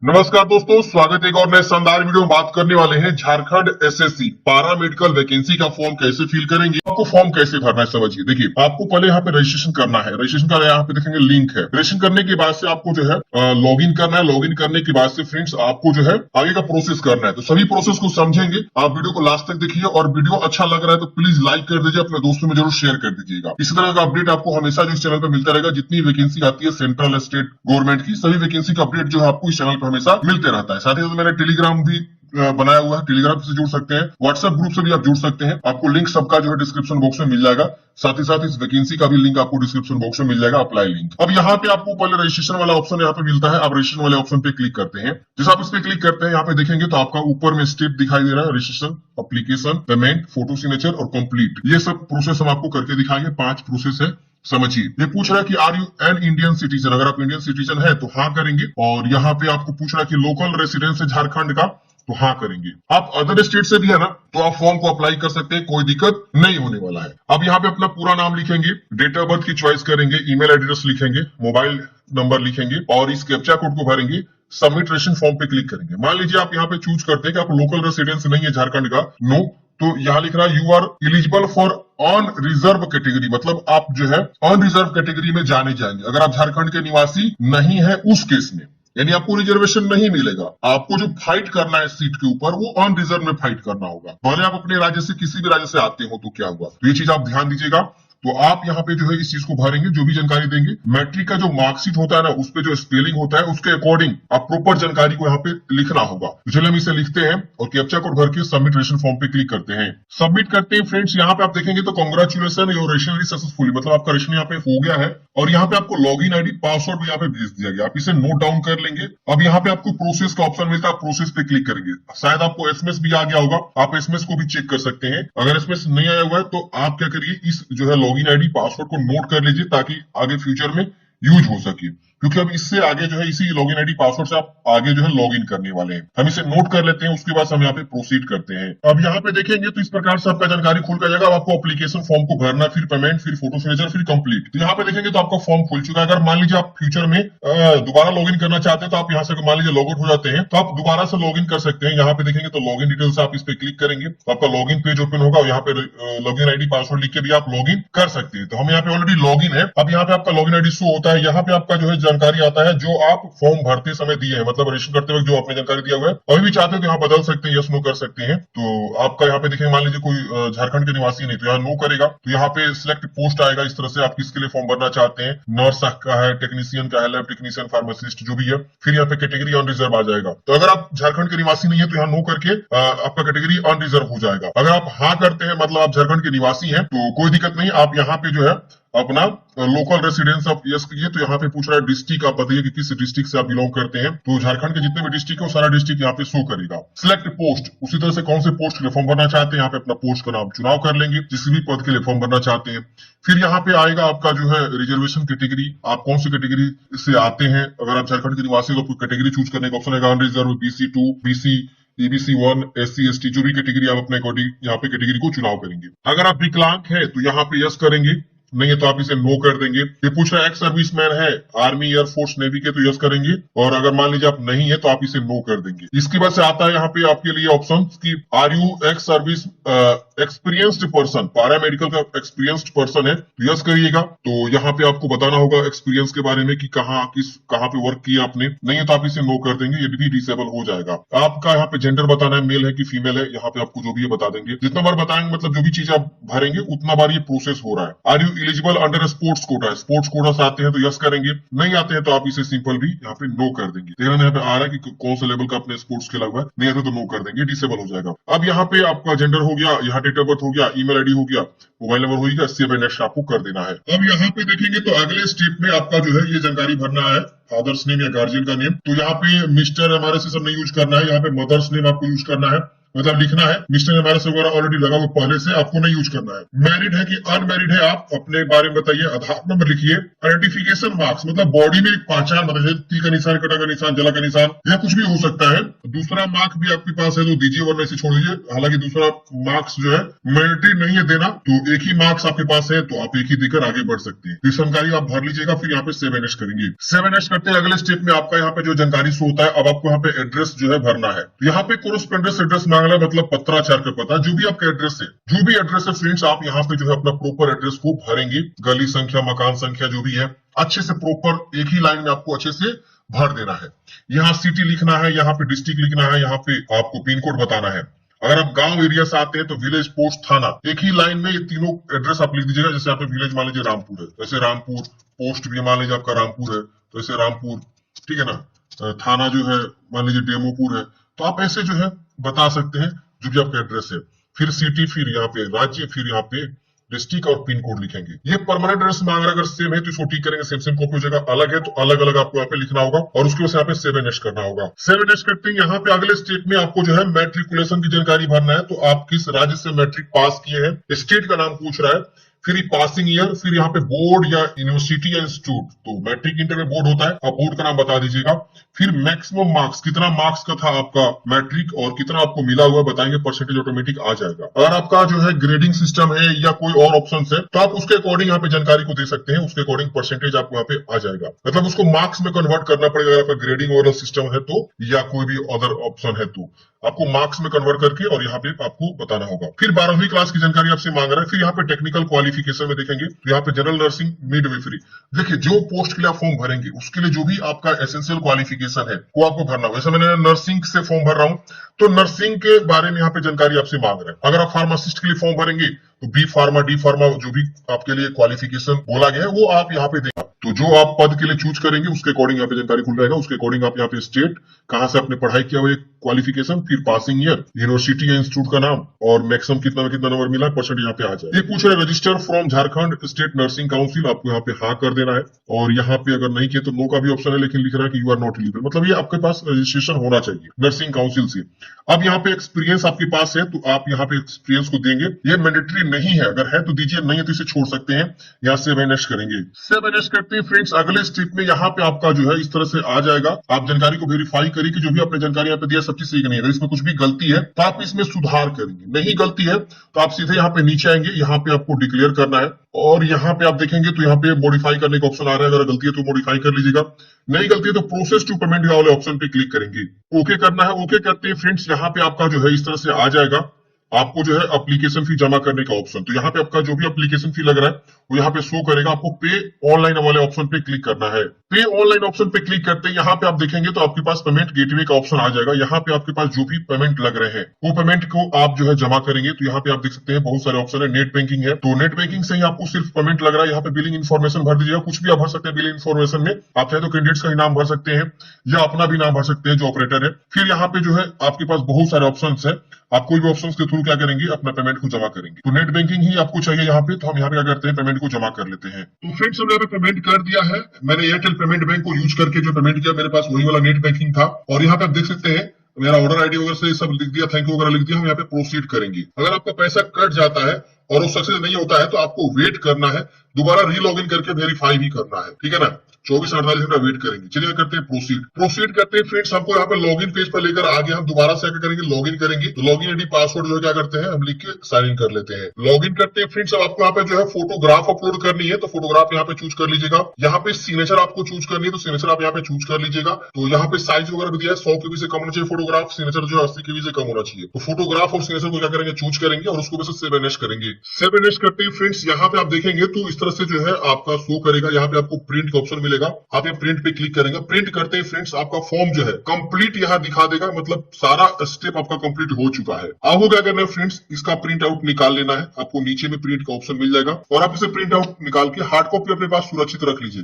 नमस्कार दोस्तों, स्वागत है एक और नए शानदार वीडियो में। बात करने वाले हैं झारखंड एसएससी पारा मेडिकल वैकेंसी का फॉर्म कैसे फिल करेंगे, आपको फॉर्म कैसे भरना है। समझिए, देखिए आपको पहले यहाँ पे रजिस्ट्रेशन करना है। रजिस्ट्रेशन का यहाँ पे देखेंगे लिंक है। रजिस्ट्रेशन करने के बाद से आपको जो है लॉगिन करना है। लॉगिन करने के बाद से फ्रेंड्स आपको जो है आगे का प्रोसेस करना है। तो सभी प्रोसेस को समझेंगे, आप वीडियो को लास्ट तक देखिए और वीडियो अच्छा लग रहा है तो प्लीज लाइक कर दीजिए, अपने दोस्तों में जरूर शेयर कर दीजिएगा। इसी तरह का अपडेट आपको हमेशा जो इस चैनल पर मिलता रहेगा। जितनी वैकेंसी आती है सेंट्रल स्टेट गवर्नमेंट की, सभी वैकेंसी का अपडेट जो है आपको इस चैनल पर हमेशा मिलते रहता है। साथ ही साथ मैंने टेलीग्राम भी बनाया हुआ है, टेलीग्राम से जुड़ सकते हैं, व्हाट्सएप ग्रुप से भी आप जुड़ सकते हैं। आपको लिंक सबका जो है डिस्क्रिप्शन बॉक्स में मिल जाएगा। साथ ही साथ इस वैकेंसी का भी लिंक आपको डिस्क्रिप्शन बॉक्स में मिल जाएगा, अप्लाई लिंक। अब यहाँ पे आपको पहले रजिस्ट्रेशन वाला ऑप्शन यहाँ पे मिलता है। आप रजिस्ट्रेशन वाले ऑप्शन पे क्लिक करते हैं। जैसे आप इस पे क्लिक करते हैं, यहाँ पे देखेंगे तो आपका ऊपर में स्टेप दिखाई दे रहा है, registration, application, payment, photo signature और कंप्लीट। ये सब प्रोसेस हम आपको करके दिखाएंगे। 5 प्रोसेस है, समझिए। ये पूछ रहा है कि are you an Indian citizen, अगर आप इंडियन सिटीजन है तो हाँ करेंगे। और यहाँ पे आपको पूछ रहा है कि लोकल रेसिडेंस है झारखंड का, तो हाँ करेंगे। आप अदर स्टेट से भी है ना, तो आप फॉर्म को अप्लाई कर सकते हैं, कोई दिक्कत नहीं होने वाला है। अब यहाँ पे अपना पूरा नाम लिखेंगे, डेट ऑफ बर्थ की चॉइस करेंगे, ईमेल एड्रेस लिखेंगे, मोबाइल नंबर लिखेंगे और इस कैप्चा कोड को भरेंगे। सबमिट रजिस्ट्रेशन फॉर्म पे क्लिक करेंगे। मान लीजिए आप यहाँ पे चूज करते हैं कि आप लोकल रेसिडेंस नहीं है झारखंड का, नो, तो यहाँ लिख रहा है you are eligible for on reserve category, मतलब आप जो है ऑन रिजर्व कैटेगरी में जाने जाएंगे। अगर आप झारखंड के निवासी नहीं है उस केस में, यानी आपको रिजर्वेशन नहीं मिलेगा। आपको जो फाइट करना है सीट के ऊपर, वो ऑन रिजर्व में फाइट करना होगा। भले आप अपने राज्य से किसी भी राज्य से आते हो तो क्या हुआ, तो ये चीज आप ध्यान दीजिएगा। तो आप यहाँ पे जो है इस चीज को भरेंगे, जो भी जानकारी देंगे। मैट्रिक का जो मार्कशीट होता है ना, उस पे जो स्पेलिंग होता है उसके अकॉर्डिंग आप प्रॉपर जानकारी को यहाँ पे लिखना होगा। तो चलिए हम इसे लिखते हैं और कैप्चा कोड भर के सबमिट रजिस्ट्रेशन फॉर्म पे क्लिक करते हैं। सबमिट करते हैं फ्रेंड्स। यहाँ पे आप देखेंगे तो कांग्रेचुलेशन, योर रजिस्ट्रेशन सक्सेसफुली, मतलब आपका रजिस्ट्रेशन यहाँ पे हो गया है। और यहाँ पे आपको लॉगिन आईडी पासवर्ड भी यहाँ पे भेज दिया गया, आप इसे नोट डाउन कर लेंगे। अब यहाँ पे आपको प्रोसेस का ऑप्शन मिलता है, प्रोसेस पे क्लिक करेंगे। शायद आपको एसएमएस भी आ गया होगा, आप एसएमएस को भी चेक कर सकते हैं। अगर एसएमएस नहीं आया हुआ है तो आप क्या करिए, इस जो है लॉगिन आईडी पासवर्ड को नोट कर लीजिए ताकि आगे फ्यूचर में यूज हो सके। क्योंकि अब इससे आगे जो है इसी लॉगिन आईडी पासवर्ड से आप आगे जो है लॉगिन करने वाले हैं। हम इसे नोट कर लेते हैं, उसके बाद हम यहाँ पे प्रोसीड करते हैं। अब यहाँ पे देखेंगे तो इस प्रकार से आपका जानकारी खुल कर जाएगा। अब आपको एप्लीकेशन फॉर्म को भरना, फिर पेमेंट, फिर फोटो सिग्नेचर, फिर कंप्लीट। तो यहाँ पे देखेंगे तो आपका फॉर्म खुल चुका है। अगर मान लीजिए आप फ्यूचर में दोबारा लॉगिन करना चाहते हैं तो आप यहाँ से मान लीजिए लॉग आउट हो जाते हैं तो आप दोबारा से लॉगिन कर सकते हैं। यहाँ पे देखेंगे तो लॉगिन डिटेल्स, आप इस पे क्लिक करेंगे तो आपका लॉगिन पेज ओपन होगा और यहाँ पे लॉगिन आईडी पासवर्ड लिख के भी आप लॉगिन कर सकते हैं। तो हम यहाँ पे ऑलरेडी लॉगिन है। अब यहाँ पे आपका लॉगिन आईडी शो होता है। यहाँ पे आपका जो है जानकारी आता है जो आप फॉर्म भरते समय दिए हैं, मतलब रजिस्टर करते वक्त जो आपने जानकारी दिया हुआ है। अभी भी चाहते हैं तो यहाँ बदल सकते हैं, यस नो कर सकते हैं। तो आपका यहाँ पे देखेंगे, मान लीजिए कोई झारखंड के निवासी नहीं तो यहाँ नो करेगा, तो यहाँ पे सिलेक्ट पोस्ट आएगा। इस तरह से आप किसके लिए फॉर्म भरना चाहते हैं, नर्स का है, टेक्नीशियन का है, लैब टेक्नीशियन, फार्मासिस्ट, जो भी है। फिर यहाँ पे कैटेगरी ऑन रिजर्व आ जाएगा। तो अगर आप झारखंड के निवासी नहीं है तो यहाँ नो करके आपका कैटेगरी ऑन रिजर्व हो जाएगा। अगर आप हाँ करते हैं, मतलब आप झारखंड के निवासी हैं, तो कोई दिक्कत नहीं। आप यहाँ पे जो है अपना लोकल रेसिडेंस आप यस कीजिए। तो यहाँ पे पूछ रहा है डिस्ट्रिक्ट, आप बताइए कि किस डिस्ट्रिक्ट से आप बिलोंग करते हैं। तो झारखंड के जितने भी डिस्ट्रिक्ट है वो सारा डिस्ट्रिक्ट यहाँ पे शो करेगा। सिलेक्ट पोस्ट, उसी तरह से कौन से पोस्ट के लिए फॉर्म भरना चाहते हैं, यहाँ पे अपना पोस्ट का नाम चुनाव कर लेंगे, जिस भी पद के लिए फॉर्म भरना चाहते हैं। फिर यहाँ पे आएगा आपका जो है रिजर्वेशन कैटेगरी, आप कौन सी कैटेगरी से आते हैं। अगर आप झारखंड के निवासी तो कैटेगरी चूज करने का ऑप्शन है, unreserved, BC2, BC, EBC 1, SC ST, जो भी कैटेगरी आप अपने अकॉर्डिंग यहाँ पे कैटेगरी को चुनाव करेंगे। अगर आप विकलांग है तो यहाँ पे यस करेंगे, नहीं है तो आप इसे नो कर देंगे। ये पूछ रहा है एक्स सर्विसमैन है, आर्मी, एयरफोर्स, नेवी के, तो यस करेंगे। और अगर मान लीजिए आप नहीं है तो आप इसे नो कर देंगे। इसके बाद से आता है यहाँ पे आपके लिए ऑप्शन की are you ex service experienced person, paramedical का एक्सपीरियंस्ड पर्सन है तो यस करिएगा। तो यहाँ पे आपको बताना होगा एक्सपीरियंस के बारे में कि कहाँ पे वर्क किया आपने। नहीं है तो आप इसे नो कर देंगे, ये भी डिसेबल हो जाएगा। आपका यहाँ पे जेंडर बताना है, मेल है कि फीमेल है, यहाँ पे आपको जो भी है बता देंगे। जितना बार बताएंगे, मतलब जो भी चीज आप भरेंगे उतना बार ये प्रोसेस हो रहा है। Are you eligible under sports quota, sports quota से आते हैं तो यस करेंगे, नहीं आते हैं तो आप इसे सिंपल भी यहाँ पे नो कर देंगे। देखना यहाँ पे आ रहा है कि कौन सा लेवल का अपने स्पोर्ट्स खेला हुआ है, नहीं आते तो नो कर देंगे, डिसेबल हो जाएगा। अब यहाँ पे आपका जेंडर हो गया, यहाँ डेट ऑफ बर्थ हो गया, ईमेल आईडी हो गया, मोबाइल नंबर हो गया, सेव एंड नेक्स्ट आपको कर देना है। अब यहाँ पे देखेंगे तो अगले स्टेप में आपका जो है ये जानकारी भरना है, फादर्स नेम या गार्जियन का नेम। तो यहाँ पे मिस्टर MRS सब नहीं यूज करना है, यहाँ पे मदर्स नेम आपको यूज करना है, मतलब लिखना है। मिस्टर MRS वगैरह ऑलरेडी लगा हुआ पहले से, आपको नहीं यूज करना है। मैरिड है कि अनमैरिड है, आप अपने बारे में बताइए। आधार नंबर लिखिए। आइडेंटिफिकेशन मार्क्स, मतलब बॉडी में एक पहचान, मतलब तिल का निशान, कटा का निशान, जला का निशान, या कुछ भी हो सकता है। दूसरा मार्क भी आपके पास है तो दीजिए, वरना इसे छोड़ दीजिए। हालांकि दूसरा मार्क्स जो है मैंडेटरी नहीं है देना, तो एक ही मार्क्स आपके पास है तो आप एक ही देकर आगे बढ़ सकते हैं। तो जानकारी आप भर लीजिएगा, फिर यहाँ पे 7H करेंगे। 7H करते हैं अगले स्टेप में आपका यहाँ पे जो जानकारी शो होता है, अब आपको यहाँ पे एड्रेस जो है भरना है। यहाँ पे कोरेस्पोंडेंस एड्रेस मांगना है, मतलब पत्राचार का पता, जो भी आपका एड्रेस है, जो भी एड्रेस है फ्रेंड्स, आप यहाँ पे जो है अपना प्रॉपर एड्रेस को भरेंगे। गली संख्या, मकान संख्या जो भी है, अच्छे से प्रॉपर एक ही लाइन में आपको अच्छे से भर देना है। यहाँ सिटी लिखना है, यहाँ पे डिस्ट्रिक्ट लिखना है, यहाँ पे आपको पिन कोड बताना है। अगर आप गांव एरिया से आते हैं तो विलेज, पोस्ट, थाना, एक ही लाइन में ये तीनों एड्रेस आप लिख दीजिएगा। जैसे आप विलेज मान लीजिए रामपुर है, जैसे रामपुर, पोस्ट भी मान लीजिए आपका रामपुर है तो ऐसे रामपुर, ठीक है ना। थाना जो है मान लीजिए डेमोपुर है, तो आप ऐसे जो है बता सकते हैं जो भी आपका एड्रेस है। फिर सिटी, फिर यहाँ पे राज्य, फिर यहाँ पे डिस्ट्रिक्ट और पिन कोड लिखेंगे। ये परमानेंट एड्रेस मांग रहा है, अगर सेम है तो इसको टिक करेंगे, सेम कॉपी हो जाएगा। अलग है तो अलग अलग आपको यहाँ पे लिखना होगा और उसके बाद यहाँ पे 7H करना होगा। 7H करते हैं यहाँ पे अगले स्टेट में आपको जो है मैट्रिकुलेशन की जानकारी भरना है। तो आप किस राज्य से मैट्रिक पास किए हैं, स्टेट का नाम पूछ रहा है, फिर पासिंग ईयर, फिर यहाँ पे बोर्ड या यूनिवर्सिटी या इंस्टीट्यूट। तो मैट्रिक इंटर में बोर्ड होता है, आप बोर्ड का नाम बता दीजिएगा। फिर मैक्सिमम मार्क्स, कितना मार्क्स का था आपका मैट्रिक और कितना आपको मिला हुआ बताएंगे, परसेंटेज ऑटोमेटिक आ जाएगा। अगर आपका जो है ग्रेडिंग सिस्टम है या कोई और ऑप्शन है तो आप उसके अकॉर्डिंग यहाँ पे जानकारी को दे सकते हैं, उसके अकॉर्डिंग परसेंटेज आपको यहाँ पे आ जाएगा। मतलब उसको मार्क्स में कन्वर्ट करना पड़ेगा अगर आपका ग्रेडिंग ओरल सिस्टम है तो, या कोई भी अदर ऑप्शन है तो आपको मार्क्स में कन्वर्ट करके और यहाँ पे आपको बताना होगा। फिर 12वीं क्लास की जानकारी आपसे मांग रहा है। फिर यहाँ पे टेक्निकल क्वालिफिकेशन में देखेंगे तो यहाँ पे जनरल नर्सिंग, मिडवाइफरी। देखिए जो पोस्ट के लिए आप फॉर्म भरेंगे उसके लिए जो भी आपका एसेंशियल क्वालिफिकेशन है वो आपको भरना होगा। जैसे मैंने नर्सिंग से फॉर्म भर रहा हूँ तो नर्सिंग के बारे में यहाँ पे जानकारी आपसे मांग रहा है। अगर आप फार्मासिस्ट के लिए फॉर्म भरेंगे तो बी फार्मा, डी फार्मा, जो भी आपके लिए क्वालिफिकेशन बोला गया है वो आप यहाँ पे देंगे। तो जो आप पद के लिए चूज करेंगे उसके अकॉर्डिंग यहाँ पे जानकारी खुल जाएगा। उसके अकॉर्डिंग आप यहाँ पे स्टेट, कहां से आपने पढ़ाई किया हुआ, क्वालिफिकेशन, फिर पासिंग ईयर, यूनिवर्सिटी या इंस्टीट्यूट का नाम और मैक्सिमम कितना में कितना नंबर मिला, परसेंट यहाँ पे आ जाए। ये पूछ रहे register from Jharkhand state nursing council, आपको यहाँ पे हाँ कर देना है। और यहाँ पे अगर नहीं किया तो नो का भी ऑप्शन है, लेकिन लिख रहा है कि यू आर नॉट एलिजिबल, मतलब ये आपके पास रजिस्ट्रेशन होना चाहिए नर्सिंग काउंसिल से। अब यहाँ पे एक्सपीरियंस आपके पास है तो आप यहाँ पे एक्सपीरियंस को देंगे। ये मैंडेटरी नहीं है, अगर है तो दीजिए, नहीं है तो इसे छोड़ सकते हैं। यहाँ 7H करेंगे। 7H करते हैं फ्रेंड्स अगले स्टेप में। यहाँ पे आपका जो है इस तरह से आ जाएगा। आप जानकारी को वेरीफाई करिए कि जो भी आपने जानकारी यहाँ पे दिया सब चीज सही नहीं है। अगर इसमें कुछ भी गलती है तो आप इसमें सुधार करेंगे, नहीं गलती है तो आप सीधे यहाँ पे नीचे आएंगे, यहाँ पे आपको डिक्लेयर करना है और यहाँ पे आप देखेंगे तो यहाँ पे मॉडिफाई करने का ऑप्शन आ रहा है। अगर गलती है तो मॉडिफाई कर लीजिएगा, नहीं गलती है तो प्रोसेस टू पेमेंट वाले ऑप्शन पे क्लिक करेंगे। ओके करना है। ओके करते हैं फ्रेंड्स, यहाँ पे आपका जो है इस तरह से आ जाएगा। आपको जो है एप्लीकेशन फी जमा करने का ऑप्शन, तो यहाँ पे आपका जो भी एप्लीकेशन फी लग रहा है वो यहाँ पे शो करेगा। आपको पे ऑनलाइन वाले ऑप्शन पे क्लिक करना है। पे ऑनलाइन ऑप्शन पे क्लिक करते हैं यहाँ पे आप देखेंगे तो आपके पास पेमेंट गेटवे का ऑप्शन आ जाएगा। यहाँ पे आपके पास जो भी पेमेंट लग रहे हैं वो पेमेंट को आप जो है जमा करेंगे। तो यहाँ पे आप देख सकते हैं बहुत सारे ऑप्शन है। नेट बैंकिंग है तो नेट बैंकिंग से ही आपको सिर्फ पेमेंट लग रहा है। यहाँ पे बिलिंग इन्फॉर्मेशन भर दीजिएगा, कुछ भी आप भर सकते हैं बिलिंग इन्फॉर्मेशन में। आप चाहे तो कैंडिडेट्स का ही नाम भर सकते हैं या अपना भी नाम भर सकते हैं जो ऑपरेटर है। फिर यहाँ पे जो है आपके पास बहुत सारे ऑप्शन है, आप कोई भी ऑप्शन के थ्रू क्या करेंगे, अपना पेमेंट को जमा करेंगे। तो नेट बैंकिंग ही आपको चाहिए यहाँ पे, तो हम यहाँ पे क्या करते हैं, पेमेंट को जमा कर लेते हैं। तो फ्रेंड्स हमने यहाँ पे पेमेंट कर दिया है। मैंने एयरटेल पेमेंट बैंक को यूज करके जो पेमेंट किया, मेरे पास वही वाला नेट बैंकिंग था। और यहाँ पे आप देख सकते हैं मेरा ऑर्डर आईडी वगैरह से सब लिख दिया, थैंक यू वगैरह लिख दिया। हम यहाँ पे प्रोसीड करेंगे। अगर आपका पैसा कट जाता है और वो सक्सेस नहीं होता है तो आपको वेट करना है, दोबारा रीलॉगिन करके वेरीफाई भी करना है, ठीक है ना। 24-48 घंटा वेट करेंगे। चलिए करते हैं प्रोसीड। प्रोसीड करते हैं फ्रेंड्स, हमको यहाँ पे लॉगिन पेज पर लेकर आगे हम दोबारा से आगे करेंगे, लॉगिन करेंगे। तो लॉगिन आईडी पासवर्ड जो है क्या करते हैं, हम लिख के साइन इन कर लेते हैं। लॉगिन करते हैं फ्रेंड्स। अब आपको यहाँ पे जो है फोटोग्राफ अपलोड करनी है तो फोटोग्राफ यहाँ पे चूज कर लीजिएगा। यहाँ पे सिग्नेचर आपको चूज करनी है तो सिग्नेचर आप यहाँ पे चूज कर लीजिएगा। तो यहाँ पे साइज वगैरह भी दिया है, 100 KB से कम होना चाहिए फोटोग्राफ, सिग्नेचर जो है 80 KB से कम होना चाहिए। तो फोटोग्राफ और सिग्नेचर को क्या करेंगे, चूज करेंगे और उसको बस 7H करेंगे। 7H करते हैं फ्रेंड्स। यहाँ पे आप देखेंगे तो इस तरह से जो है आपका शो करेगा। यहाँ पे आपको प्रिंट का ऑप्शन मिलेगा, आप यहाँ प्रिंट पे क्लिक करेंगे। प्रिंट करते हैं फ्रेंड्स, आपका फॉर्म जो है कंप्लीट यहाँ दिखा देगा, मतलब सारा स्टेप आपका कंप्लीट हो चुका है। आपको क्या करना है फ्रेंड्स, इसका प्रिंट आउट निकाल लेना है। आपको नीचे में प्रिंट का ऑप्शन मिल जाएगा और आप इसे प्रिंट आउट निकाल के हार्ड कॉपी अपने पास सुरक्षित रख लीजिए।